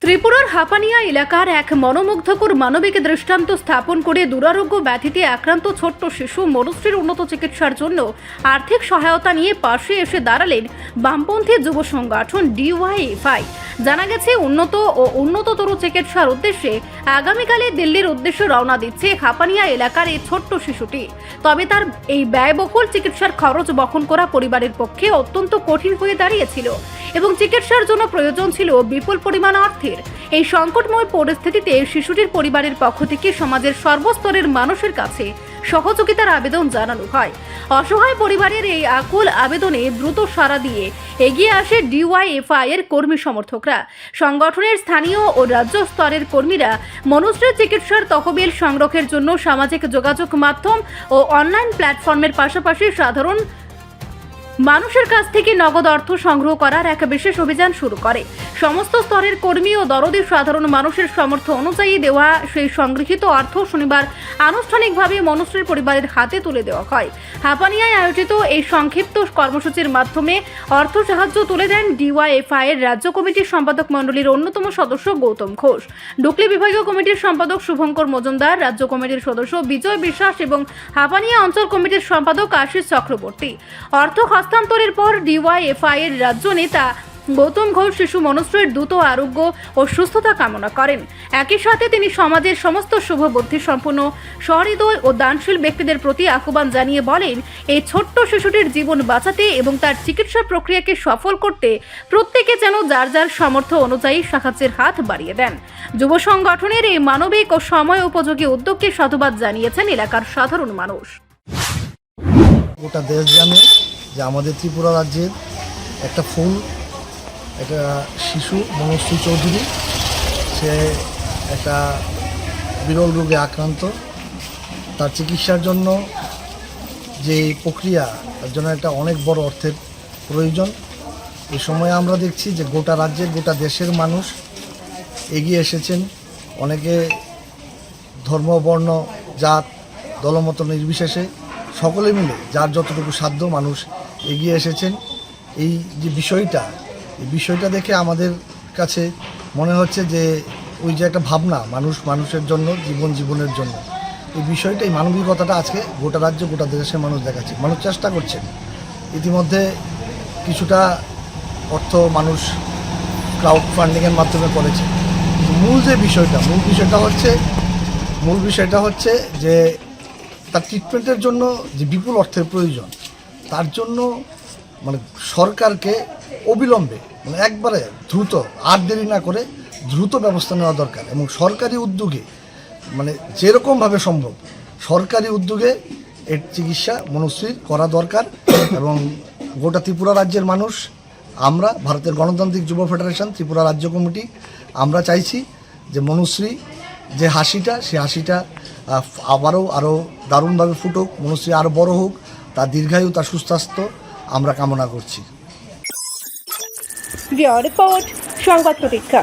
ত্রিপুরার হাপানিয়া এলাকার এক মনোমুগ্ধকর মানবিক দৃষ্টান্ত স্থাপন করে দুরারোগ্য ব্যাধিতে আক্রান্ত ছোট্ট শিশু মনুশ্রীর উন্নত চিকিৎসার জন্য আর্থিক সহায়তা নিয়ে পাশে এসে দাঁড়ালেন বামপন্থী যুব সংগঠন ডিওয়াইএফআই। জানা গেছে উন্নত ও উন্নততর চিকিৎসার উদ্দেশ্যে আগামীকালে দিল্লির উদ্দেশ্যে রওনা দিচ্ছে হাপানিয়া এলাকার এই ছোট্ট শিশুটি। তবে তার এই ব্যয়বহুল চিকিৎসার খরচ বহন করা পরিবারের পক্ষে অত্যন্ত কঠিন হয়ে দাঁড়িয়েছিল এবং চিকিৎসার জন্য প্রয়োজন ছিল বিপুল পরিমাণ অর্থের। এই সংকটময় পরিস্থিতিতে শিশুটির পরিবারের পক্ষ থেকে সমাজের সর্বস্তরের মানুষের কাছে সহযোগিতার আবেদন জানানো হয়। অসহায় পরিবারের এই আকুল আবেদনে দ্রুত সাড়া দিয়ে এগিয়ে আসে ডিওয়াইএফআই এর কর্মী সমর্থকরা। সংগঠনের স্থানীয় ও রাজ্য স্তরের কর্মীরা মনুশ্রীর চিকিৎসার তহবিল সংগ্রহের জন্য সামাজিক যোগাযোগ মাধ্যম ও অনলাইন প্ল্যাটফর্মের পাশাপাশি সাধারণ মানুষের কাছ থেকে নগদ অর্থ সংগ্রহ করার এক বিশেষ অভিযান শুরু করে। সমস্ত স্তরের কর্মী ও দরদি সাধারণ মানুষের সামর্থ্য অনুযায়ী দেওয়া সেই সংগৃহীত অর্থ শনিবার আনুষ্ঠানিকভাবে মনুশ্রীর পরিবারের হাতে তুলে দেওয়া হয়। হাপানিয়ায় আয়োজিত এই সংক্ষিপ্ত কর্মসূচির মাধ্যমে অর্থ সাহায্য তুলে দেন ডিওয়াইএফআই এর রাজ্য কমিটির সম্পাদক মণ্ডলীর অন্যতম সদস্য গৌতম ঘোষ, ডুকলি বিভাগীয় কমিটির সম্পাদক শুভঙ্কর মজুমদার, রাজ্য কমিটির সদস্য বিজয় বিশ্বাস এবং হাপানিয়া অঞ্চল কমিটির সম্পাদক আশিস চক্রবর্তী। অর্থ হস্তান্তরের পর ডিওয়াইএফআই এর রাজ্য নেতা গৌতম ঘোষ শিশু মনুশ্রীর দ্রুত আরোগ্য ও সুস্থতা কামনা করেন। একই সাথে তিনি সমাজের সমস্ত শুভবুদ্ধি সম্পন্ন সহৃদয় ও দানশীল ব্যক্তিদের প্রতি আহ্বান জানিয়ে বলেন, এই ছোট্ট শিশুটির জীবন বাঁচাতে এবং তার চিকিৎসা প্রক্রিয়াকে সফল করতে প্রত্যেকে যেন যার যার সামর্থ্য অনুযায়ী সাহায্যের হাত বাড়িয়ে দেন। যুব সংগঠনের এই মানবিক ও সময় উপযোগী উদ্যোগকে সাধুবাদ জানিয়েছেন এলাকার সাধারণ মানুষ। গোটা দেশ জানে যে আমাদের ত্রিপুরা রাজ্যের একটা ফুল একটা শিশু মনুশ্রী চৌধুরী, সে একটা বিরল রোগে আক্রান্ত। তার চিকিৎসার জন্য যে প্রক্রিয়া, তার জন্য একটা অনেক বড় অর্থের প্রয়োজন। এই সময়ে আমরা দেখছি যে গোটা রাজ্যের গোটা দেশের মানুষ এগিয়ে এসেছেন। অনেকে ধর্ম, বর্ণ, জাত, দলমত নির্বিশেষে সকলে মিলে যার যতটুকু সাধ্য মানুষ এগিয়ে এসেছেন। এই যে এই বিষয়টা দেখে আমাদের কাছে মনে হচ্ছে যে ওই যে একটা ভাবনা, মানুষের জন্য, জীবনের জন্য, এই বিষয়টা, এই মানবিকতাটা আজকে গোটা রাজ্য গোটা দেশের মানুষ দেখাচ্ছে। মানুষ চেষ্টা করছেন। ইতিমধ্যে কিছুটা অর্থ মানুষ ক্রাউড ফান্ডিংয়ের মাধ্যমে করেছে। মূল বিষয়টা হচ্ছে যে তার ট্রিটমেন্টের জন্য যে বিপুল অর্থের প্রয়োজন, তার জন্য সরকারকে অবিলম্বে একবারে দ্রুত, আর দেরি না করে দ্রুত ব্যবস্থা নেওয়া দরকার এবং সরকারি উদ্যোগে যেরকমভাবে সম্ভব সরকারি উদ্যোগে এর চিকিৎসা মনুশ্রীর করা দরকার। এবং গোটা ত্রিপুরা রাজ্যের মানুষ, আমরা ভারতের গণতান্ত্রিক যুব ফেডারেশন ত্রিপুরা রাজ্য কমিটি, আমরা চাইছি যে মনুশ্রী যে হাসিটা, সেই হাসিটা আরও দারুণভাবে ফুটুক, মনুশ্রী আরও বড় হোক, তার দীর্ঘায়ু, তার সুস্বাস্থ্য আমরা কামনা করছি। রিপোর্ট সংবাদ প্রতীক্ষা।